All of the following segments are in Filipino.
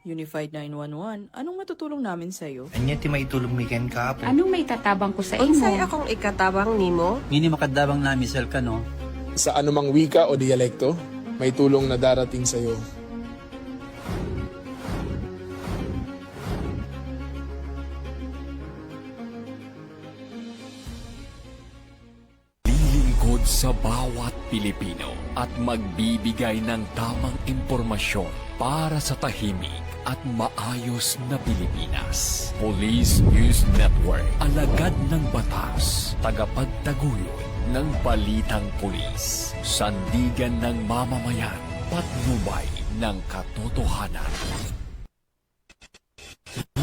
Unified 911, anong matutulong namin sa'yo? Anya ti maitulog mi ken kahapon. Anong may tatabang ko sa Unsay imo? akong ikatabang nimo? Ngini makadabang na misal ka no. Sa anumang wika o dialekto, may tulong na darating sa iyo. Lilingkod sa bawat Pilipino at magbibigay ng tamang impormasyon para sa tahimik at maayos na Pilipinas. Police News Network, alagad ng batas, tagapagtaguyod ng balitang pulis, sandigan ng mamamayan, patnubay ng katotohanan.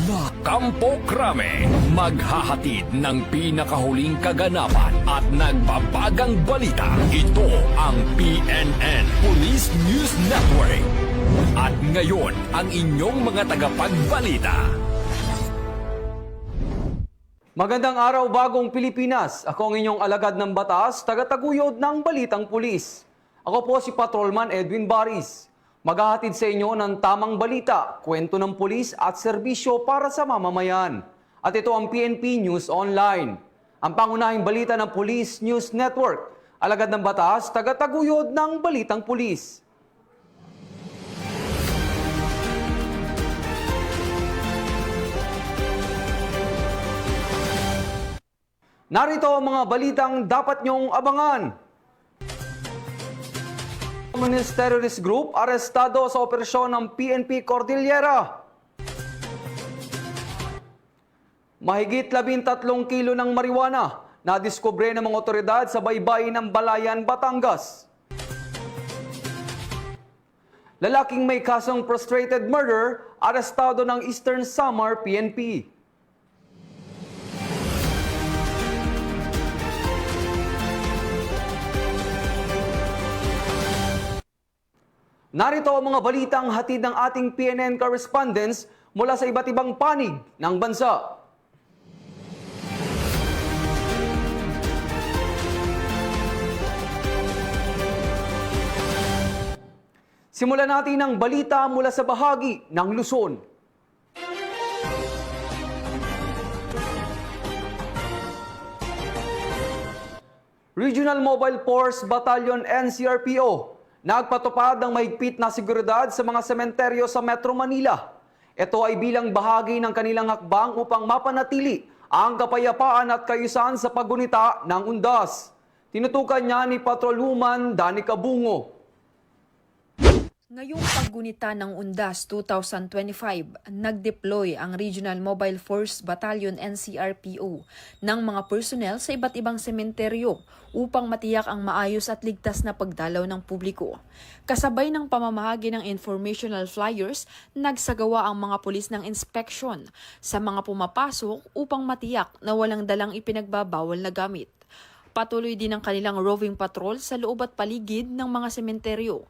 La Campo Crame, maghahatid ng pinakahuling kaganapan at nagbabagang balita. Ito ang PNN Police News Network. At ngayon, ang inyong mga tagapagbalita. Magandang araw, bagong Pilipinas. Ako ang inyong alagad ng batas, tagataguyod ng Balitang Pulis. Ako po si Patrolman Edwin Baris. Maghahatid sa inyo ng tamang balita, kwento ng pulis at serbisyo para sa mamamayan. At ito ang PNP News Online. Ang pangunahing balita ng Police News Network. Alagad ng batas, tagataguyod ng Balitang Pulis. Narito ang mga balitang dapat niyong abangan. Communist Terrorist Group arestado sa operasyon ng PNP Cordillera. Mahigit 13 kilo ng marijuana na diskubre ng mga otoridad sa baybayin ng Balayan, Batangas. Lalaking may kasong frustrated murder arestado ng Eastern Samar PNP. Narito ang mga balitang hatid ng ating PNN correspondents mula sa iba't ibang panig ng bansa. Simulan natin ang balita mula sa bahagi ng Luzon. Regional Mobile Force Battalion NCRPO nagpatupad ng mahigpit na seguridad sa mga sementeryo sa Metro Manila. Ito ay bilang bahagi ng kanilang hakbang upang mapanatili ang kapayapaan at kaayusan sa paggunita ng undas. Tinutukan niya ni Patrolwoman Danica Bungo. Ngayong paggunita ng UNDAS 2025, nag-deploy ang Regional Mobile Force Battalion NCRPO ng mga personnel sa iba't ibang sementeryo upang matiyak ang maayos at ligtas na pagdalaw ng publiko. Kasabay ng pamamahagi ng informational flyers, nagsagawa ang mga pulis ng inspection sa mga pumapasok upang matiyak na walang dalang ipinagbabawal na gamit. Patuloy din ang kanilang roving patrol sa loob at paligid ng mga sementeryo.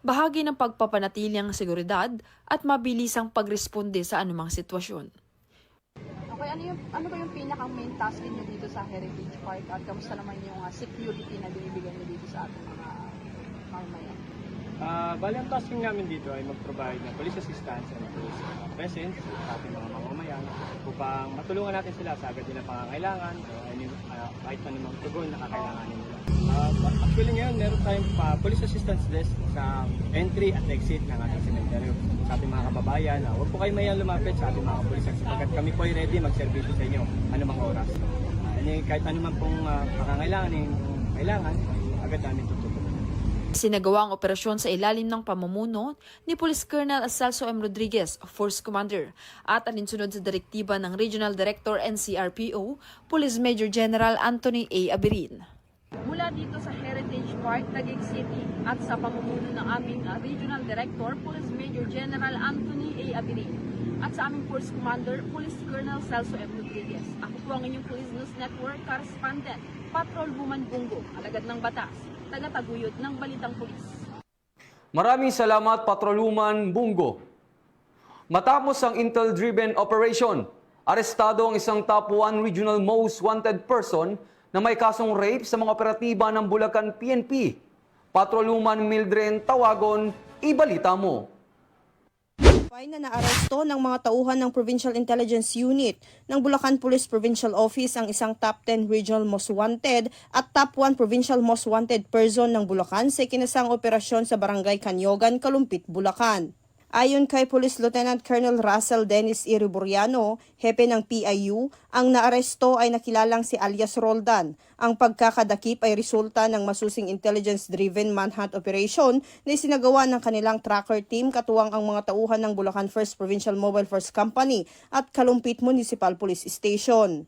Bahagi ng pagpapanatili ang seguridad at mabilisang pagresponde sa anumang sitwasyon. Okay, ano ba yung pinakang main task niyo dito sa Heritage Park at kamusta naman yung security na binibigyan niyo dito sa ating mga mamamayan? Bali, ang tasking namin dito ay mag-provide ng police assistance and police presence sa ating mga mamamayan upang matulungan natin sila sa agad din ng pangangailangan o kahit anumang tugon na kakailanganin nila. Actually ngayon, meron tayong police assistance desk sa entry at exit ng ating sementeryo sa ating mga kababayan. Huwag po kayo mayang lumapit sa ating mga police sapagkat kami po ay ready mag-servisyo sa inyo anumang oras. Kahit anumang pong kailangan, agad namin tutulungan. Sinagawa ang operasyon sa ilalim ng pamumuno ni Police Colonel Celso M. Rodriguez, Force Commander, at alinsunod sa direktiba ng Regional Director NCRPO, Police Major General Anthony A. Abirin. Mula dito sa Heritage Park, Taguig City at sa pamumuno ng aming Regional Director, Police Major General Anthony A. Abirin at sa aming Force Commander, Police Colonel Celso M. Rodriguez. Ako po ang inyong Police News Network Correspondent, Patrolwoman Bungo, alagad ng batas, tagataguyod ng Balitang Pulis. Maraming salamat, Patrolwoman Bungo. Matapos ang intel-driven operation, arestado ang isang top 1 regional most wanted person na may kasong rape sa mga operatiba ng Bulacan PNP. Patrolwoman Mildred Tawagon, ibalita mo. Na naaresto ng mga tauhan ng Provincial Intelligence Unit ng Bulacan Police Provincial Office ang isang top 10 Regional Most Wanted at top 1 Provincial Most Wanted person ng Bulacan sa ikinasang operasyon sa Barangay Kanyogan, Kalumpit, Bulacan. Ayon kay Police Lieutenant Colonel Russell Dennis Iriburiano, hepe ng PIU, ang naaresto ay nakilalang si alias Roldan. Ang pagkakadakip ay resulta ng masusing intelligence-driven manhunt operation na isinagawa ng kanilang tracker team katuwang ang mga tauhan ng Bulacan First Provincial Mobile Force Company at Kalumpit Municipal Police Station.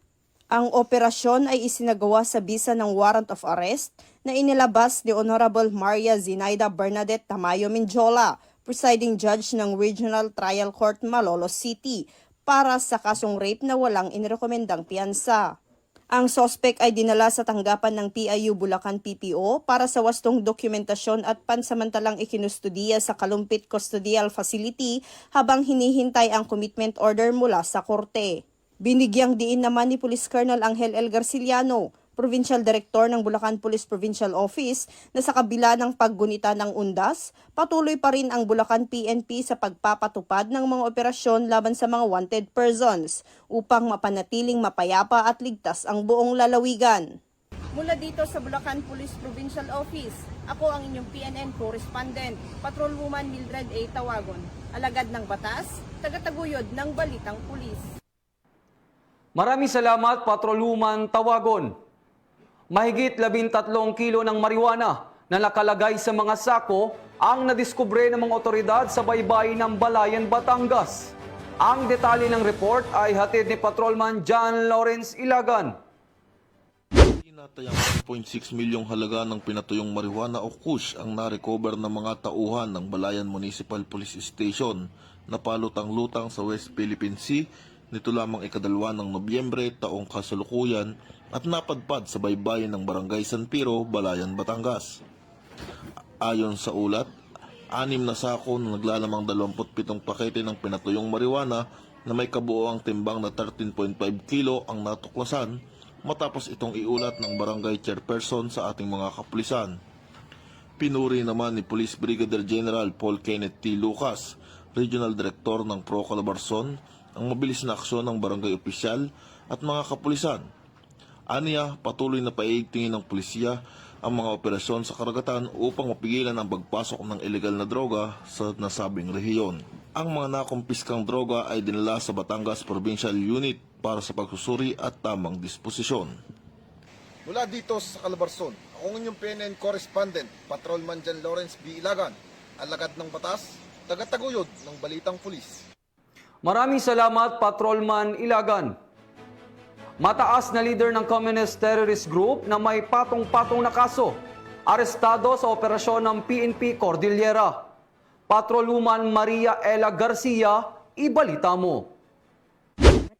Ang operasyon ay isinagawa sa bisa ng warrant of arrest na inilabas ni Honorable Maria Zinaida Bernadette Tamayo Minjola, presiding judge ng Regional Trial Court Malolos City, para sa kasong rape na walang inirekomendang piyansa. Ang sospek ay dinala sa tanggapan ng PIU Bulacan PPO para sa wastong dokumentasyon at pansamantalang ikinustudiya sa Kalumpit Custodial Facility habang hinihintay ang commitment order mula sa korte. Binigyang diin naman ni Police Colonel Angel L. Garciliano, Provincial Director ng Bulacan Police Provincial Office, na sa kabila ng paggunita ng undas, patuloy pa rin ang Bulacan PNP sa pagpapatupad ng mga operasyon laban sa mga wanted persons upang mapanatiling mapayapa at ligtas ang buong lalawigan. Mula dito sa Bulacan Police Provincial Office, ako ang inyong PNN correspondent, Patrolwoman Mildred A. Tawagon, alagad ng batas, tagataguyod ng Balitang Pulis. Maraming salamat, Patrolwoman Tawagon. Mahigit 13 kilo ng marijuana na nakalagay sa mga sako ang nadiskubre ng mga otoridad sa baybayin ng Balayan, Batangas. Ang detalye ng report ay hatid ni Patrolman John Lawrence Ilagan. Tinatayang 1.6 milyong halaga ng pinatuyong marijuana o kush ang narecover ng mga tauhan ng Balayan Municipal Police Station na palutang-lutang sa West Philippine Sea nito lamang ika-2 ng Nobyembre taong kasalukuyan at napadpad sa baybayin ng Barangay San Piro, Balayan, Batangas. Ayon sa ulat, 6 na sako na naglalamang 27 pakete ng pinatuyong marijuana na may kabuoang timbang na 13.5 kilo ang natuklasan matapos itong iulat ng barangay chairperson sa ating mga kapulisan. Pinuri naman ni Police Brigadier General Paul Kenneth T. Lucas, Regional Director ng Pro Calabarzon, ang mabilis na aksyon ng barangay opisyal at mga kapulisan. Aniya, patuloy na paigtingin ng pulisya ang mga operasyon sa karagatan upang mapigilan ang pagpasok ng ilegal na droga sa nasabing rehiyon. Ang mga nakumpiskang droga ay dinala sa Batangas Provincial Unit para sa pagsusuri at tamang disposisyon. Mula dito sa Calabarzon, akong inyong PNN correspondent, Patrolman John Lawrence B. Ilagan, alagad ng batas, tagataguyod ng Balitang Pulis. Maraming salamat, Patrolman Ilagan. Mataas na leader ng Communist Terrorist Group na may patong-patong na kaso, arestado sa operasyon ng PNP Cordillera. Patrolwoman Maria Ella Garcia, ibalita mo.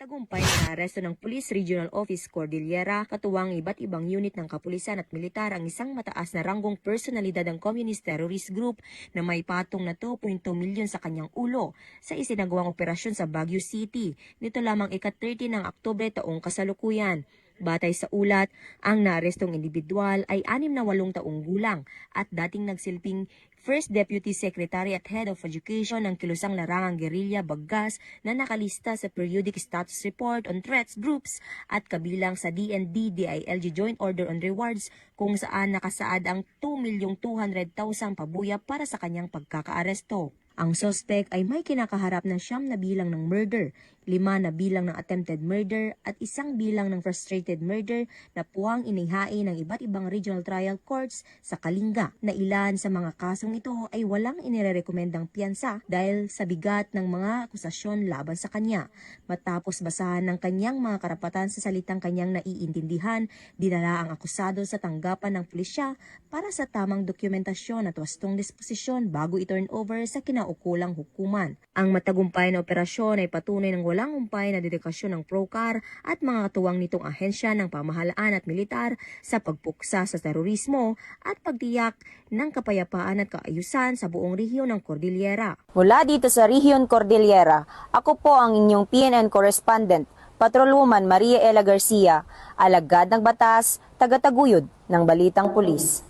Matagumpay na aresto ng Police Regional Office Cordillera katuwang iba't ibang unit ng kapulisan at militar ang isang mataas na ranggong personalidad ng Communist Terrorist Group na may patong na 2.2 milyon sa kanyang ulo sa isinagawang operasyon sa Baguio City nito lamang ika-30 ng Oktubre taong kasalukuyan. Batay sa ulat, ang naarestong individual ay 68 taong gulang at dating nagsilbing First Deputy Secretary at Head of Education ng kilusang larangang Guerrilla Baggas na nakalista sa Periodic Status Report on Threats Groups at kabilang sa DND-DILG Joint Order on Rewards kung saan nakasaad ang 2,200,000 pabuya para sa kanyang pagkakaaresto. Ang suspect ay may kinakaharap ng 9 na bilang ng murder, 5 na bilang ng attempted murder at 1 bilang ng frustrated murder na puwang inihain ng iba't ibang regional trial courts sa Kalinga. Na ilan sa mga kasong ito ay walang inirerekomendang piyansa dahil sa bigat ng mga akusasyon laban sa kanya. Matapos basahan ng kanyang mga karapatan sa salitang kanyang naiintindihan, dinala ang akusado sa tanggapan ng pulisya para sa tamang dokumentasyon at wastong disposisyon bago i-turn over sa kinaukulang hukuman. Ang matagumpay na operasyon ay patunay ng walang humpay na dedikasyon ng PROCAR at mga katuwang nitong ahensya ng pamahalaan at militar sa pagpuksa sa terorismo at pagtiyak ng kapayapaan at kaayusan sa buong rehiyon ng Cordillera. Mula dito sa rehiyon Cordillera, ako po ang inyong PNN correspondent, Patrolwoman Maria Ella Garcia, alagad ng batas, tagataguyod ng Balitang Pulis.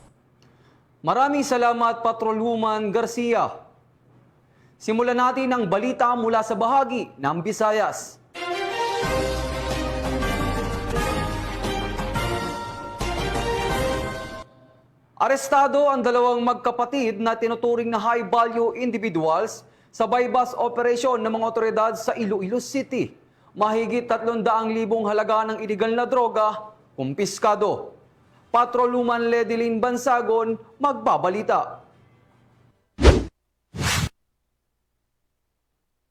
Maraming salamat, Patrolwoman Garcia. Simulan natin ang balita mula sa bahagi ng Visayas. Arestado ang dalawang magkapatid na tinuturing na high-value individuals sa bypass operation ng mga otoridad sa Iloilo City. Mahigit 300,000 halaga ng iligal na droga, kumpiskado. Patrolwoman Ledilyn Bansagon magbabalita.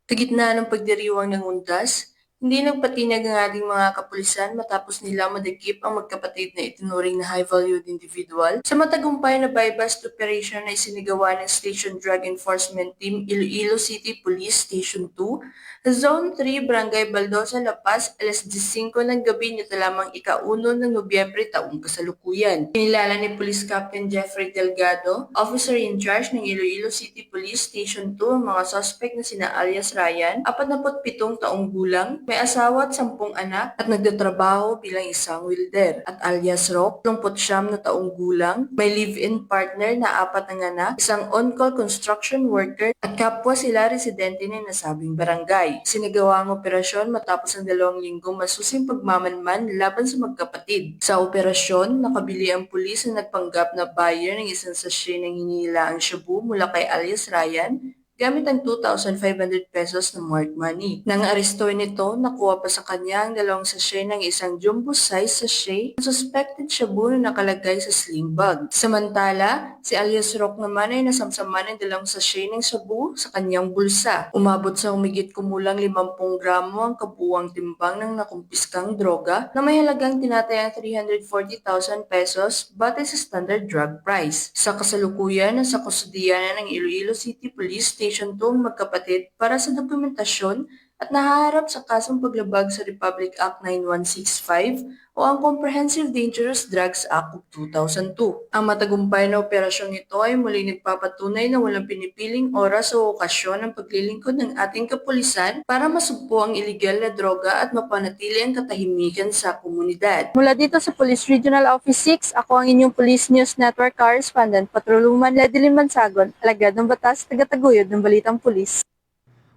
Sa gitna ng pagdiriwang ng undas, hindi nagpatinag ang ating mga kapulisan matapos nila madakip ang magkapatid na itinuring na high-valued individual sa matagumpay na buy-bust operation na isinagawa ng Station Drug Enforcement Team Iloilo City Police Station 2 sa Zone 3, Barangay Baldosa, La Paz, alas 10:05 ng gabi nito lamang ika-1 ng Nobyembre taong kasalukuyan. Kinilala ni Police Captain Jeffrey Delgado, officer in charge ng Iloilo City Police Station 2, ang mga suspect na sina alias Ryan, 47 taong gulang, may asawa at 10 anak at nagtatrabaho bilang isang welder, at alias Rock, 39 na taong gulang, may live-in partner na 4 ang anak, isang on-call construction worker at kapwa sila residente ng nasabing barangay. Sinagawa ang operasyon matapos ang 2 linggong masusing pagmamanman laban sa magkapatid. Sa operasyon, nakabili ang pulis na nagpanggap na buyer ng isang sachet ng hinihilaang shabu mula kay alias Ryan gamit ang 2,500 pesos na marked money. Nang arestuhin nito, nakuha pa sa kanya ang 2 sachet ng isang jumbo size sachet ng suspected shabu na nakalagay sa sling bag. Samantala, si alias Rock naman ay nasamsaman ng 2 sachet ng shabu sa kanyang bulsa. Umabot sa humigit kumulang 50 gramo ang kabuuang timbang ng nakumpiskang droga na may halagang tinatayang 340,000 pesos batay sa standard drug price. Sa kasalukuyan, nasa kustudiyanan ng Iloilo City Police Station 2 ang magkapatid para sa dokumentasyon at nahaharap sa kasong paglabag sa Republic Act 9165 o ang Comprehensive Dangerous Drugs Act of 2002. Ang matagumpay na operasyong ito ay muli nagpapatunay na walang pinipiling oras o okasyon ng paglilingkod ng ating kapulisan para masugpo ang iligal na droga at mapanatili ang katahimikan sa komunidad. Mula dito sa Police Regional Office 6, ako ang inyong Police News Network Correspondent, Patrolwoman Ledilyn Bansagon, alagad ng batas, tagataguyod ng Balitang Pulis.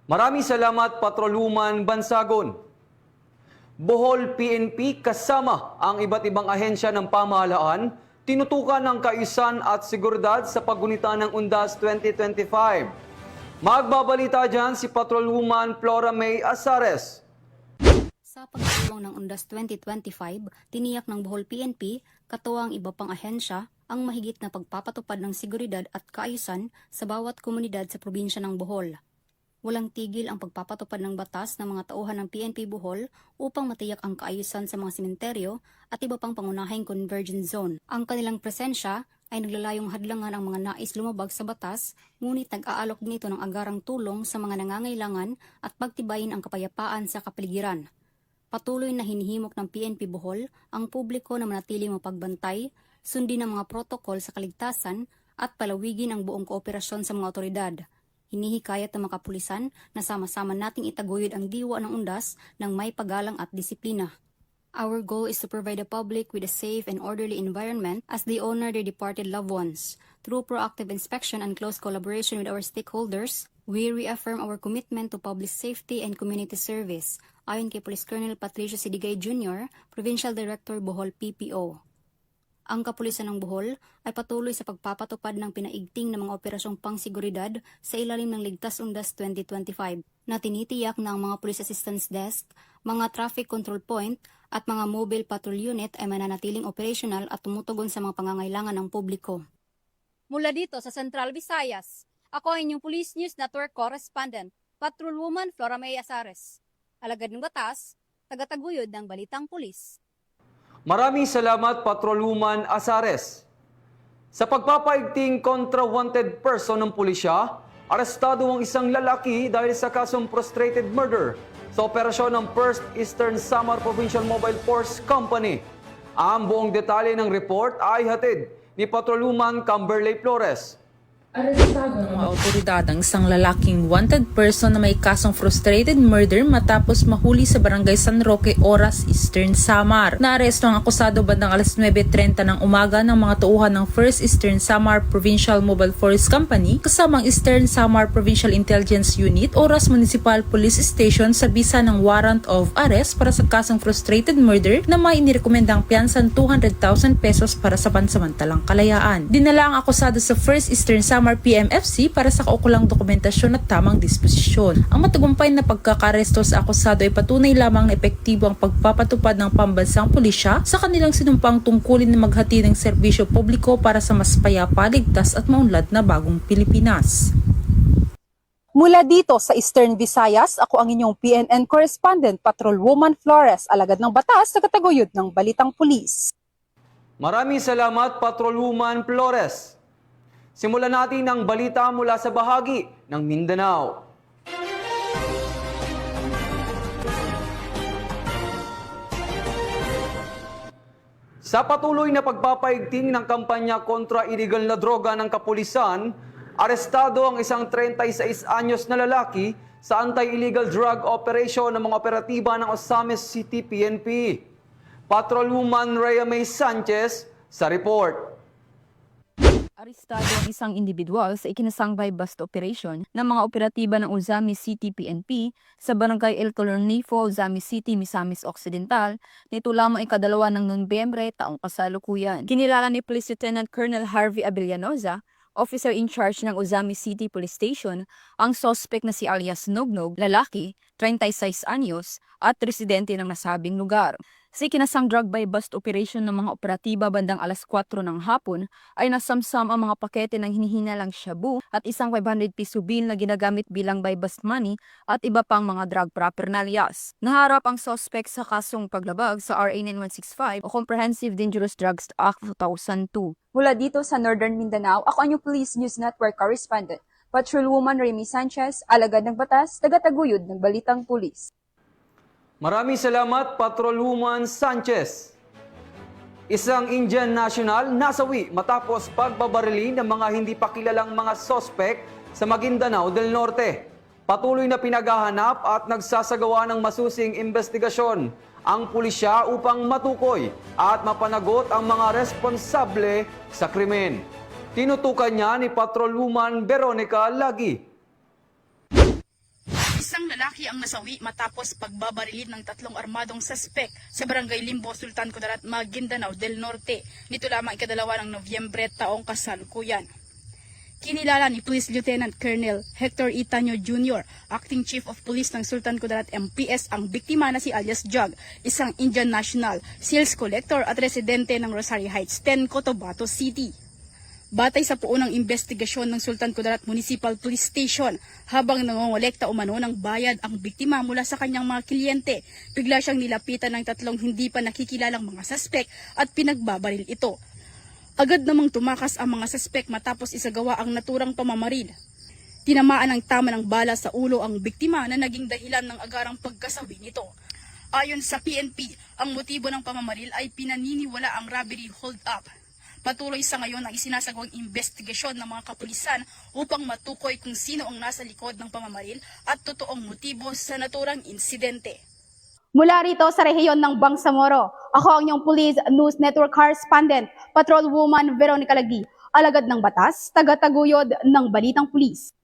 Maraming salamat, Patrolwoman Bansagon. Bohol PNP kasama ang iba't ibang ahensya ng pamahalaan tinutukan ng kaayusan at seguridad sa paggunita ng Undas 2025. Magbabalita dyan si Patrolwoman Flora May Azares. Sa pagtulong ng Undas 2025, tiniyak ng Bohol PNP, katuwang iba pang ahensya, ang mahigit na pagpapatupad ng seguridad at kaayusan sa bawat komunidad sa probinsya ng Bohol. Walang tigil ang pagpapatupad ng batas ng mga tauhan ng PNP Bohol upang matiyak ang kaayusan sa mga sementeryo at iba pang pangunahing convergence zone. Ang kanilang presensya ay naglalayong hadlangan ang mga nais lumabag sa batas, ngunit nag-aalok din ito ng agarang tulong sa mga nangangailangan at pagtibayin ang kapayapaan sa kapaligiran. Patuloy na hinihimok ng PNP Bohol ang publiko na manatiling mapagbantay, sundin ang mga protokol sa kaligtasan at palawigin ang buong kooperasyon sa mga otoridad. Hinihikayat ng mga kapulisan na sama-sama nating itaguyod ang diwa ng undas ng may paggalang at disiplina. Our goal is to provide the public with a safe and orderly environment as they honor their departed loved ones. Through proactive inspection and close collaboration with our stakeholders, we reaffirm our commitment to public safety and community service, ayon kay Police Colonel Patricio Sidigay Jr., Provincial Director Bohol PPO. Ang kapulisan ng Bohol ay patuloy sa pagpapatupad ng pinaigting ng mga operasyong pangsiguridad sa ilalim ng Ligtas Undas 2025 na tinitiyak ng mga Police Assistance Desk, mga Traffic Control Point at mga Mobile Patrol Unit ay mananatiling operational at tumutugon sa mga pangangailangan ng publiko. Mula dito sa Central Visayas, ako ang inyong Police News Network Correspondent, Patrolwoman Flora May Azares. Alagad ng batas, tagataguyod ng Balitang Pulis. Maraming salamat, Patrolwoman Azares. Sa pagpapaigting kontra wanted person ng pulisya, arestado ang isang lalaki dahil sa kasong frustrated murder sa operasyon ng 1st Eastern Samar Provincial Mobile Force Company. Ang buong detalye ng report ay hatid ni Patrolwoman Camberley Flores. Arestado ng mga otoridad ang isang lalaking wanted person na may kasong frustrated murder matapos mahuli sa barangay San Roque, Oras, Eastern Samar. Naaresto ang akusado bandang alas 9:30 ng umaga ng mga tauhan ng 1st Eastern Samar Provincial Mobile Force Company kasama ang Eastern Samar Provincial Intelligence Unit, Oras Municipal Police Station sa bisa ng warrant of arrest para sa kasong frustrated murder na may inirekomendang piyansan 200,000 pesos para sa pansamantalang kalayaan. Dinala ang akusado sa 1st Eastern Samar PMFC para sa kaukulang dokumentasyon at tamang disposisyon. Ang matagumpay na pagkakaresto sa akusado ay patunay lamang na epektibo ang pagpapatupad ng pambansang pulisya sa kanilang sinumpang tungkulin na maghati ng serbisyo publiko para sa mas payapa, ligtas at maunlad na bagong Pilipinas. Mula dito sa Eastern Visayas, ako ang inyong PNN correspondent, Patrolwoman Flores, alagad ng batas sa kataguyod ng Balitang Pulis. Maraming salamat, Patrolwoman Flores. Simulan natin ang balita mula sa bahagi ng Mindanao. Sa patuloy na pagpapaigting ng kampanya kontra illegal na droga ng kapulisan, arestado ang isang 36 anyos na lalaki sa anti-illegal drug operation ng mga operatiba ng Osamis City PNP. Patrolwoman Rhea May Sanchez sa report. Arestado ang isang individual sa ikinasangbay bust operation ng mga operatiba ng Ozamis City PNP sa barangay El Colornifo, Ozamis City, Misamis Occidental nito lamang ikadalawa ng Nobyembre taong kasalukuyan. Kinilala ni Police Lieutenant Colonel Harvey Abellanoza, officer in charge ng Ozamis City Police Station, ang suspect na si alias Nognog, lalaki, 36 anyos, at residente ng nasabing lugar. Sa ikinasang drug by bust operation ng mga operatiba bandang alas 4 ng hapon ay nasamsam ang mga pakete ng hinihinalang shabu at isang 500 piso bill na ginagamit bilang by bust money at iba pang mga drug paraphernalias. Naharap ang suspect sa kasong paglabag sa RA 9165 o Comprehensive Dangerous Drugs Act 2002. Mula dito sa Northern Mindanao, ako ang inyong Police News Network correspondent, Patrolwoman Remy Sanchez, alagad ng batas, tagataguyod ng Balitang Pulis. Maraming salamat, Patrolwoman Sanchez. Isang Indian national nasawi matapos pagbabarili ng mga hindi pa kilalang mga sospek sa Maguindanao del Norte. Patuloy na pinaghahanap at nagsasagawa ng masusing investigasyon ang pulisya upang matukoy at mapanagot ang mga responsable sa krimen. Tinutukan niya ni Patrolwoman Veronica Lagi. Isang lalaki ang nasawi matapos pagbabarilin ng 3 armadong suspek sa barangay Limbo, Sultan Kudarat, Maguindanao del Norte. Nito lamang ikadalawa ng Nobyembre taong kasalukuyan. Kinilala ni Police Lieutenant Colonel Hector Itanyo Jr., Acting Chief of Police ng Sultan Kudarat MPS, ang biktima na si alias Jug, isang Indian national, sales collector at residente ng Rosario Heights 10, Cotabato City. Batay sa puunang investigasyon ng Sultan Kudarat Municipal Police Station, habang nangongolekta umano ng bayad ang biktima mula sa kanyang mga kliyente, bigla siyang nilapitan ng 3 hindi pa nakikilalang mga suspek at pinagbabaril ito. Agad namang tumakas ang mga suspek matapos isagawa ang naturang pamamaril. Tinamaan ng tama ng bala sa ulo ang biktima na naging dahilan ng agarang pagkasawi nito. Ayon sa PNP, ang motibo ng pamamaril ay pinaniniwala ang robbery hold-up. Patuloy sa ngayon ang isinasagawang investigasyon ng mga kapulisan upang matukoy kung sino ang nasa likod ng pamamaril at totoong motibo sa naturang insidente. Mula rito sa rehiyon ng Bangsamoro, ako ang inyong Police News Network correspondent, Patrolwoman Veronica Lagi, alagad ng batas, tagataguyod ng Balitang Pulis.